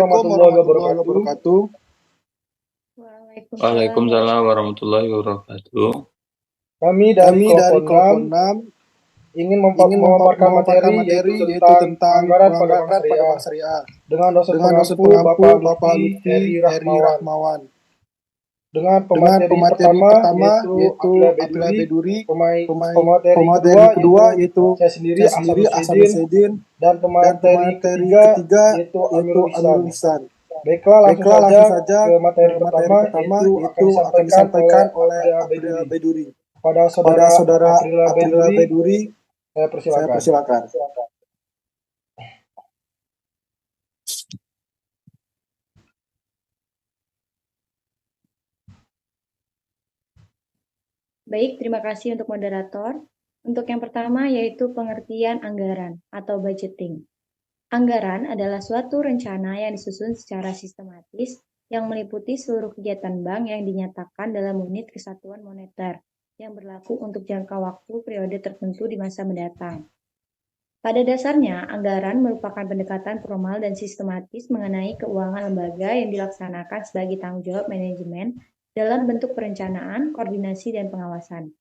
warahmatullahi wabarakatuh. Waalaikumsalam warahmatullahi wabarakatuh. Kami dari kelompok 6 ingin memaparkan materi yaitu tentang anggaran pada Bank Syariah dengan dosen pengampu Bapak Lutfi Heri Rahmawan. Dengan pemateri pertama yaitu Abdillah Beduri, pemateri kedua yaitu saya sendiri Ahsan Husaidin, dan pemateri ketiga yaitu Amirul Ihsan. Baiklah, langsung saja ke materi pertama yaitu akan disampaikan oleh Abdillah Beduri. Pada saudara Abdillah Beduri, saya persilakan. Baik, terima kasih untuk moderator. Untuk yang pertama yaitu pengertian anggaran atau budgeting. Anggaran adalah suatu rencana yang disusun secara sistematis yang meliputi seluruh kegiatan bank yang dinyatakan dalam unit kesatuan moneter yang berlaku untuk jangka waktu periode tertentu di masa mendatang. Pada dasarnya, anggaran merupakan pendekatan formal dan sistematis mengenai keuangan lembaga yang dilaksanakan sebagai tanggung jawab manajemen dalam bentuk perencanaan, koordinasi, dan pengawasan.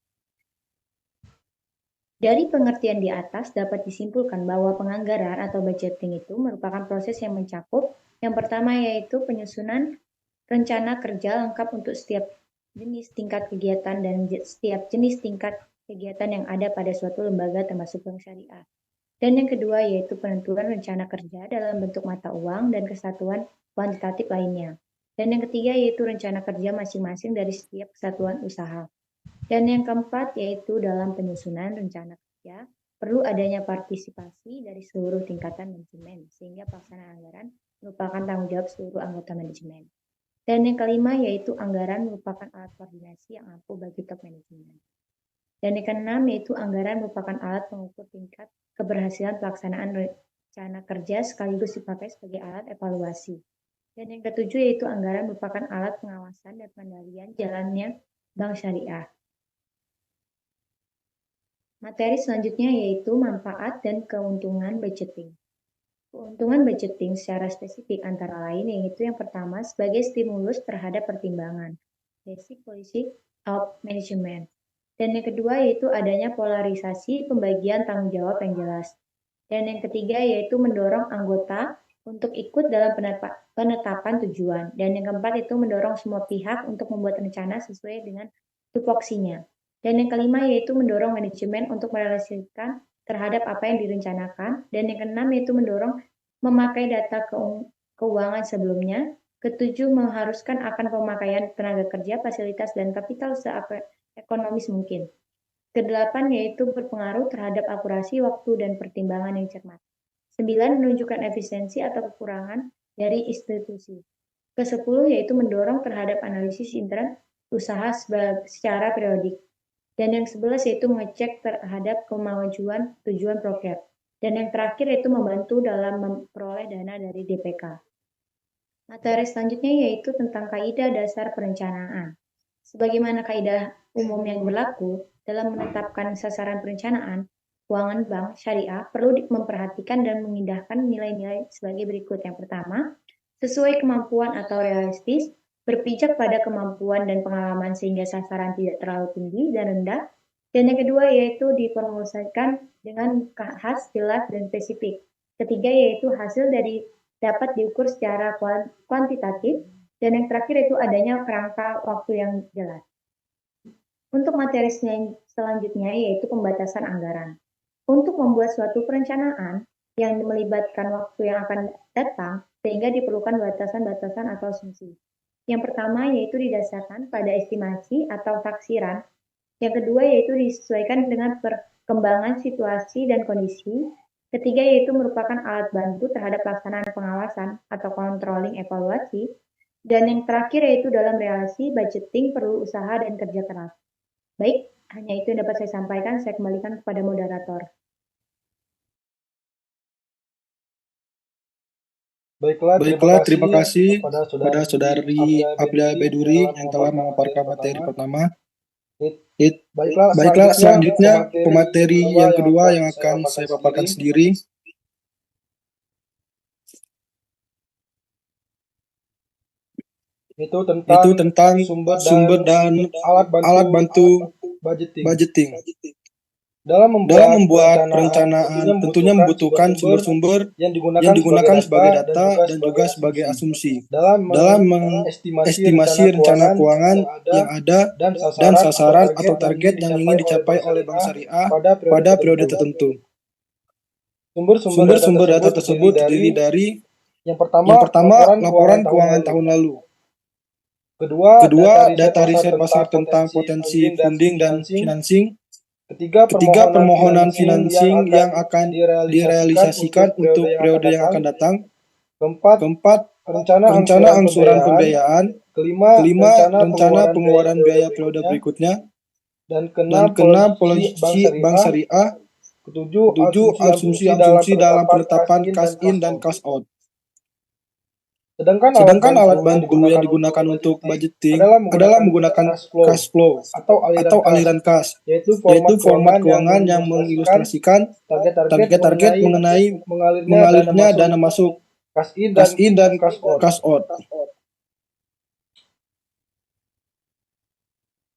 Dari pengertian di atas dapat disimpulkan bahwa penganggaran atau budgeting itu merupakan proses yang mencakup yang pertama yaitu penyusunan rencana kerja lengkap untuk setiap jenis tingkat kegiatan dan setiap jenis tingkat kegiatan yang ada pada suatu lembaga termasuk bank syariah. Dan yang kedua yaitu penentuan rencana kerja dalam bentuk mata uang dan kesatuan kuantitatif lainnya. Dan yang ketiga yaitu rencana kerja masing-masing dari setiap kesatuan usaha. Dan yang keempat yaitu dalam penyusunan rencana kerja perlu adanya partisipasi dari seluruh tingkatan manajemen sehingga pelaksanaan anggaran merupakan tanggung jawab seluruh anggota manajemen. Dan yang kelima yaitu anggaran merupakan alat koordinasi yang ampuh bagi top manajemen. Dan yang keenam yaitu anggaran merupakan alat pengukur tingkat keberhasilan pelaksanaan rencana kerja sekaligus dipakai sebagai alat evaluasi. Dan yang ketujuh yaitu anggaran merupakan alat pengawasan dan pengendalian jalannya bank syariah. Materi selanjutnya yaitu manfaat dan keuntungan budgeting. Keuntungan budgeting secara spesifik antara lain yaitu yang pertama sebagai stimulus terhadap pertimbangan, basic policy of management. Dan yang kedua yaitu adanya polarisasi pembagian tanggung jawab yang jelas. Dan yang ketiga yaitu mendorong anggota untuk ikut dalam penetapan tujuan. Dan yang keempat itu mendorong semua pihak untuk membuat rencana sesuai dengan tupoksinya. Dan yang kelima yaitu mendorong manajemen untuk merealisasikan terhadap apa yang direncanakan. Dan yang keenam yaitu mendorong memakai data keuangan sebelumnya. Ketujuh mengharuskan akan pemakaian tenaga kerja, fasilitas, dan kapital seekonomis mungkin. Kedelapan yaitu berpengaruh terhadap akurasi waktu dan pertimbangan yang cermat. 9. Menunjukkan efisiensi atau kekurangan dari institusi. Ke-10 yaitu mendorong terhadap analisis intern usaha secara periodik. Dan yang 11 yaitu mengecek terhadap kemajuan tujuan proker. Dan yang terakhir yaitu membantu dalam memperoleh dana dari DPK. Materi selanjutnya yaitu tentang kaidah dasar perencanaan. Sebagaimana kaidah umum yang berlaku dalam menetapkan sasaran perencanaan, keuangan bank syariah perlu memperhatikan dan mengindahkan nilai-nilai sebagai berikut. Yang pertama, sesuai kemampuan atau realistis, berpijak pada kemampuan dan pengalaman sehingga sasaran tidak terlalu tinggi dan rendah. Dan yang kedua yaitu diformulasikan dengan khas, jelas, dan spesifik. Ketiga yaitu hasil dari dapat diukur secara kuantitatif. Dan yang terakhir itu adanya kerangka waktu yang jelas. Untuk materi selanjutnya yaitu pembatasan anggaran. Untuk membuat suatu perencanaan yang melibatkan waktu yang akan datang, sehingga diperlukan batasan-batasan atau asumsi. Yang pertama yaitu didasarkan pada estimasi atau taksiran. Yang kedua yaitu disesuaikan dengan perkembangan situasi dan kondisi. Ketiga yaitu merupakan alat bantu terhadap pelaksanaan pengawasan atau controlling evaluasi. Dan yang terakhir yaitu dalam relasi budgeting perlu usaha dan kerja keras. Baik, hanya itu yang dapat saya sampaikan. Saya kembalikan kepada moderator. Baiklah, terima kasih kepada saudari Abdillah Beduri yang telah memaparkan materi pertama. Baiklah, selanjutnya pemateri yang kedua yang akan saya paparkan sendiri. Itu itu tentang sumber dan alat bantu budgeting. budgeting. Dalam Dalam membuat perencanaan tentunya membutuhkan sumber-sumber yang yang digunakan sebagai data data dan juga sebagai asumsi dalam dalam mengestimasi mengestimasi rencana keuangan yang ada dan dan sasaran atau target yang ingin dicapai dicapai oleh Bank Syariah pada pada periode tertentu. Sumber-sumber Sumber-sumber data tersebut terdiri dari yang yang pertama, laporan keuangan tahun lalu. kedua, Kedua, data riset pasar tentang potensi funding dan financing. ketiga, Ketiga, permohonan financing yang akan direalisasikan untuk periode yang akan datang. Keempat, rencana angsuran pembiayaan. Kelima, rencana pengeluaran biaya periode berikutnya. Dan keenam, polisi Bank Syariah. Ketujuh, asumsi-asumsi dalam penetapan cash in dan cash out. Sedangkan alat bantu yang digunakan untuk budgeting adalah menggunakan cash flow atau aliran kas, yaitu format keuangan yang mengilustrasikan target-target mengenai mengalirnya dana masuk, cash in dan cash out.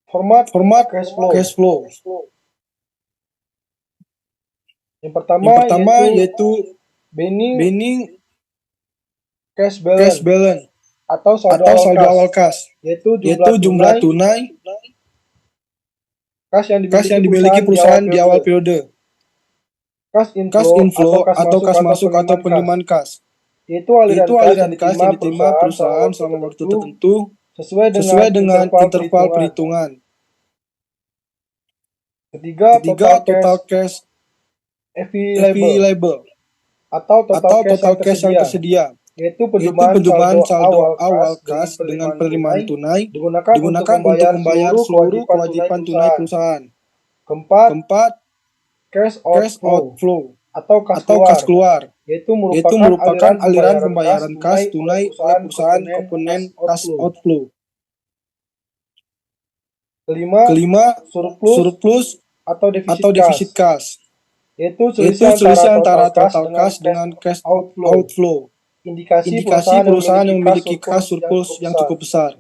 Format cash flow. Yang pertama yaitu beginning cash balance atau atau saldo awal kas, yaitu jumlah tunai kas yang dimiliki perusahaan di awal periode. Cash inflow atau kas masuk atau penerimaan kas, yaitu aliran kas yang diterima perusahaan selama waktu tertentu sesuai dengan interval perhitungan. Ketiga, total cash available atau total cash yang tersedia, yaitu penjumpalan saldo awal kas dengan penerimaan tunai digunakan untuk membayar seluruh kewajiban tunai perusahaan. Keempat, cash outflow atau kas keluar, yaitu merupakan aliran pembayaran kas tunai oleh perusahaan komponen cash outflow. Kelima, surplus atau defisit kas, yaitu selisih antara total kas dengan cash outflow. Indikasi perusahaan yang memiliki kas surplus yang cukup besar.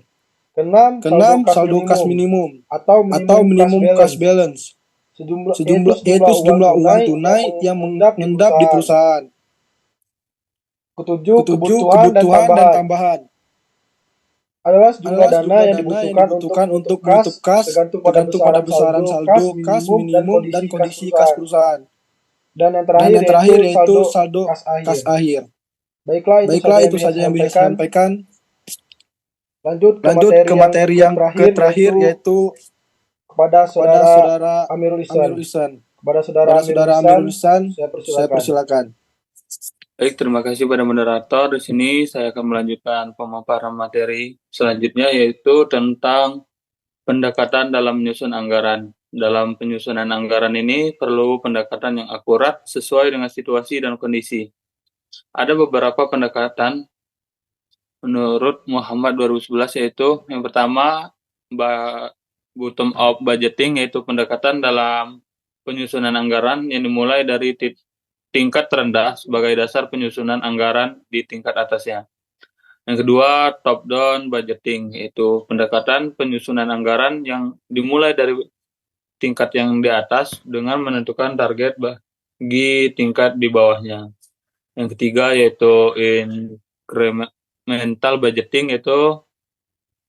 Keenam, saldo kas minimum atau minimum cash balance, yaitu sejumlah uang tunai yang mengendap di perusahaan. Ketujuh, kebutuhan dan tambahan adalah sejumlah dana yang dibutuhkan untuk menutup kas tergantung pada besaran saldo kas minimum dan kondisi kas perusahaan. Dan yang terakhir yaitu saldo kas akhir. Baiklah, itu saja yang bisa saya sampaikan. Lanjut ke materi yang terakhir yaitu kepada saudara Amirul Ihsan. Kepada saudara Amirul Ihsan, saya persilakan. Baik, terima kasih pada moderator. Di sini saya akan melanjutkan pemaparan materi selanjutnya, yaitu tentang pendekatan dalam menyusun anggaran. Dalam penyusunan anggaran ini perlu pendekatan yang akurat sesuai dengan situasi dan kondisi. Ada beberapa pendekatan menurut Muhammad 2011, yaitu yang pertama bottom up budgeting, yaitu pendekatan dalam penyusunan anggaran yang dimulai dari tingkat terendah sebagai dasar penyusunan anggaran di tingkat atasnya. Yang kedua, top down budgeting, yaitu pendekatan penyusunan anggaran yang dimulai dari tingkat yang di atas dengan menentukan target bagi tingkat di bawahnya. Yang ketiga yaitu incremental budgeting, yaitu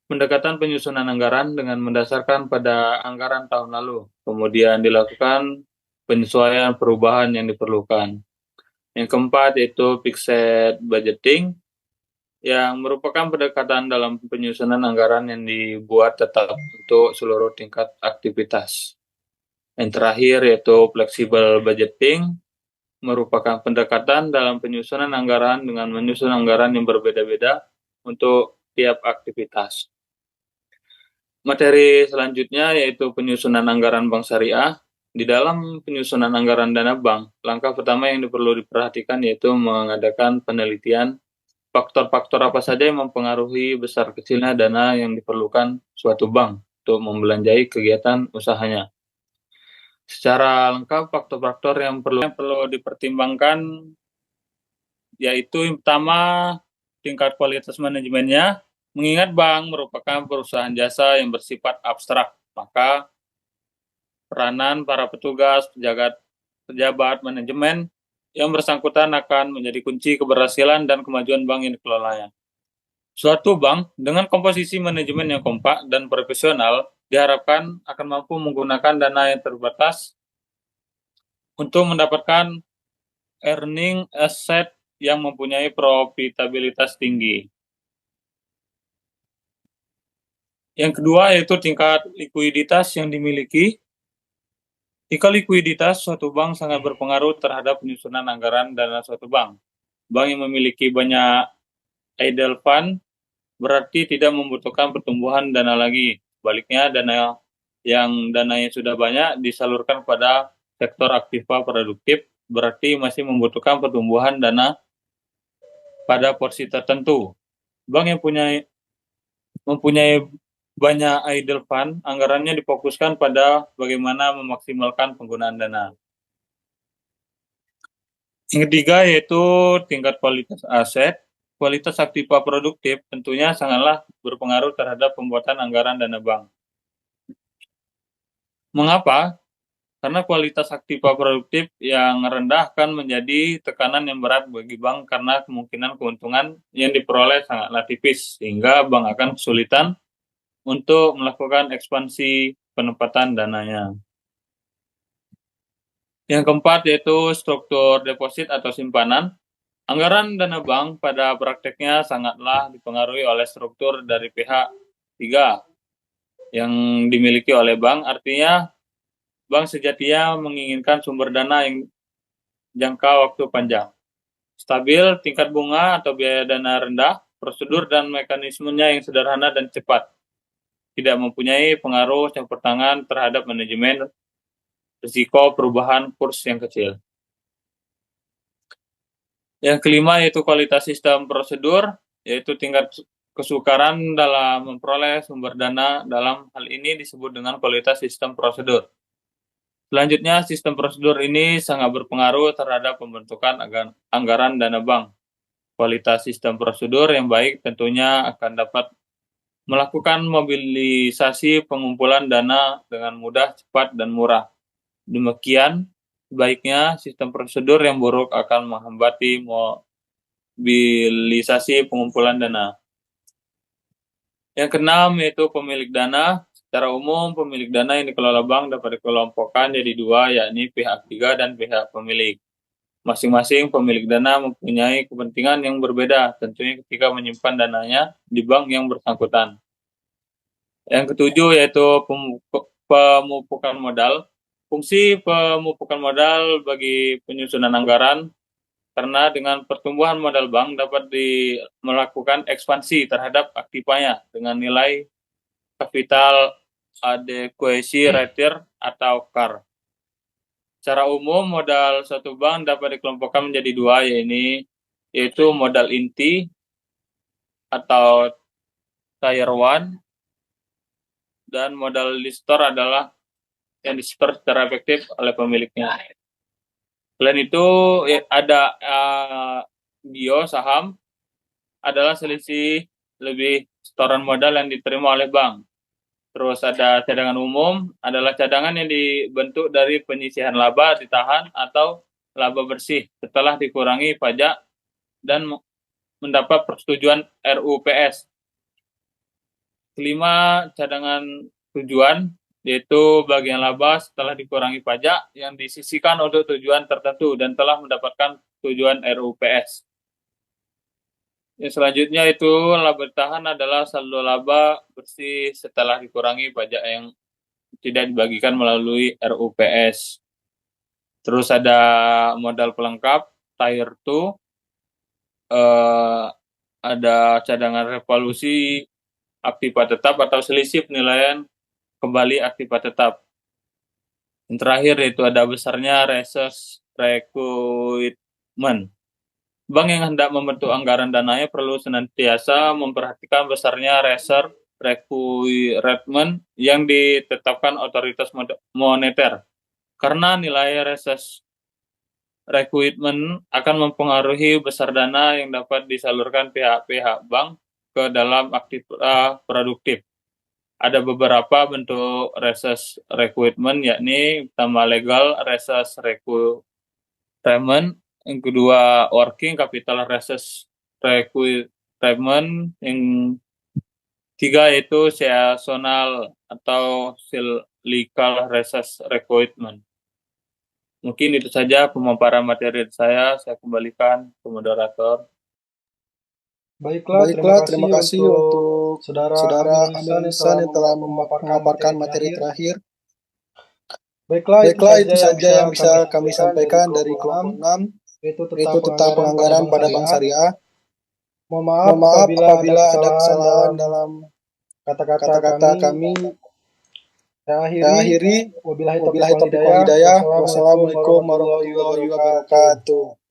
pendekatan penyusunan anggaran dengan mendasarkan pada anggaran tahun lalu, kemudian dilakukan penyesuaian perubahan yang diperlukan. Yang keempat yaitu fixed budgeting, yang merupakan pendekatan dalam penyusunan anggaran yang dibuat tetap untuk seluruh tingkat aktivitas. Yang terakhir yaitu flexible budgeting, merupakan pendekatan dalam penyusunan anggaran dengan menyusun anggaran yang berbeda-beda untuk tiap aktivitas. Materi selanjutnya yaitu penyusunan anggaran bank syariah. Di dalam penyusunan anggaran dana bank, langkah pertama yang perlu diperhatikan yaitu mengadakan penelitian faktor-faktor apa saja yang mempengaruhi besar kecilnya dana yang diperlukan suatu bank untuk membelanjai kegiatan usahanya. Secara lengkap, faktor-faktor yang perlu dipertimbangkan yaitu yang pertama tingkat kualitas manajemennya, Mengingat bank merupakan perusahaan jasa yang bersifat abstrak, maka peranan para petugas, pejabat manajemen yang bersangkutan akan menjadi kunci keberhasilan dan kemajuan bank yang dikelolanya. Suatu bank dengan komposisi manajemen yang kompak dan profesional diharapkan akan mampu menggunakan dana yang terbatas untuk mendapatkan earning asset yang mempunyai profitabilitas tinggi. Yang kedua yaitu tingkat likuiditas yang dimiliki. Tingkat likuiditas suatu bank sangat berpengaruh terhadap penyusunan anggaran dana suatu bank. Bank yang memiliki banyak idle fund berarti tidak membutuhkan pertumbuhan dana lagi. Sebaliknya, dananya sudah banyak disalurkan pada sektor aktiva produktif berarti masih membutuhkan pertumbuhan dana pada porsi tertentu. Bank yang mempunyai banyak idle fund, anggarannya difokuskan pada bagaimana memaksimalkan penggunaan dana. Yang ketiga yaitu tingkat kualitas aset. Kualitas aktiva produktif tentunya sangatlah berpengaruh terhadap pembuatan anggaran dana bank. Mengapa? Karena kualitas aktiva produktif yang rendah akan menjadi tekanan yang berat bagi bank karena kemungkinan keuntungan yang diperoleh sangatlah tipis, sehingga bank akan kesulitan untuk melakukan ekspansi penempatan dananya. Yang keempat yaitu struktur deposit atau simpanan. Anggaran dana bank pada prakteknya sangatlah dipengaruhi oleh struktur dari pihak tiga yang dimiliki oleh bank. Artinya, bank sejatinya menginginkan sumber dana yang jangka waktu panjang, stabil, tingkat bunga atau biaya dana rendah, prosedur dan mekanismenya yang sederhana dan cepat, tidak mempunyai pengaruh campur tangan terhadap manajemen risiko perubahan kurs yang kecil. Yang kelima yaitu kualitas sistem prosedur, yaitu tingkat kesukaran dalam memperoleh sumber dana. Dalam hal ini disebut dengan kualitas sistem prosedur. Selanjutnya, sistem prosedur ini sangat berpengaruh terhadap pembentukan anggaran dana bank. Kualitas sistem prosedur yang baik tentunya akan dapat melakukan mobilisasi pengumpulan dana dengan mudah, cepat, dan murah. Demikian, sebaiknya sistem prosedur yang buruk akan menghambati mobilisasi pengumpulan dana. Yang keenam yaitu pemilik dana. Secara umum, pemilik dana yang dikelola bank dapat dikelompokkan jadi dua, yakni pihak tiga dan pihak pemilik. Masing-masing pemilik dana mempunyai kepentingan yang berbeda, tentunya ketika menyimpan dananya di bank yang bersangkutan. Yang ketujuh yaitu pemupukan modal. Fungsi pemupukan modal bagi penyusunan anggaran, karena dengan pertumbuhan modal bank dapat melakukan ekspansi terhadap aktivanya dengan nilai capital adequacy ratio atau CAR. Secara umum, modal suatu bank dapat dikelompokkan menjadi dua, yaitu modal inti atau Tier 1 dan modal di-store adalah yang di-store secara efektif oleh pemiliknya. Selain itu ada saham adalah selisih lebih setoran modal yang diterima oleh bank. Terus ada cadangan umum adalah cadangan yang dibentuk dari penyisihan laba ditahan atau laba bersih setelah dikurangi pajak dan mendapat persetujuan RUPS. Kelima, cadangan tujuan, yaitu bagian laba setelah dikurangi pajak yang disisihkan untuk tujuan tertentu dan telah mendapatkan tujuan RUPS. Yang selanjutnya itu laba ditahan adalah saldo laba bersih setelah dikurangi pajak yang tidak dibagikan melalui RUPS. Terus ada modal pelengkap, Tier 2, ada cadangan revaluasi aktiva tetap atau selisih penilaian kembali aktiva tetap. Yang terakhir itu ada besarnya reserve requirement. Bank yang hendak membentuk anggaran dananya perlu senantiasa memperhatikan besarnya reserve requirement yang ditetapkan otoritas moneter. Karena nilai reserve requirement akan mempengaruhi besar dana yang dapat disalurkan pihak-pihak bank ke dalam aktivitas produktif. Ada beberapa bentuk research recruitment, yakni pertama legal research recruitment, yang kedua working capital research recruitment, yang tiga yaitu seasonal atau cyclical research recruitment. Mungkin itu saja pemaparan materi saya kembalikan ke moderator. Baiklah, Terima kasih untuk Saudara Amir Ihsan yang telah memaparkan memaparkan materi terakhir. Baiklah, Itu saja yang bisa kami sampaikan dari kelompok 6, yaitu yaitu tentang pelanggaran pada bank syariah. Mohon Maaf apabila ada kesalahan dalam kata-kata kami. Saya akhiri. Wabillahi taufiq wal hidayah. Wassalamualaikum warahmatullahi wabarakatuh.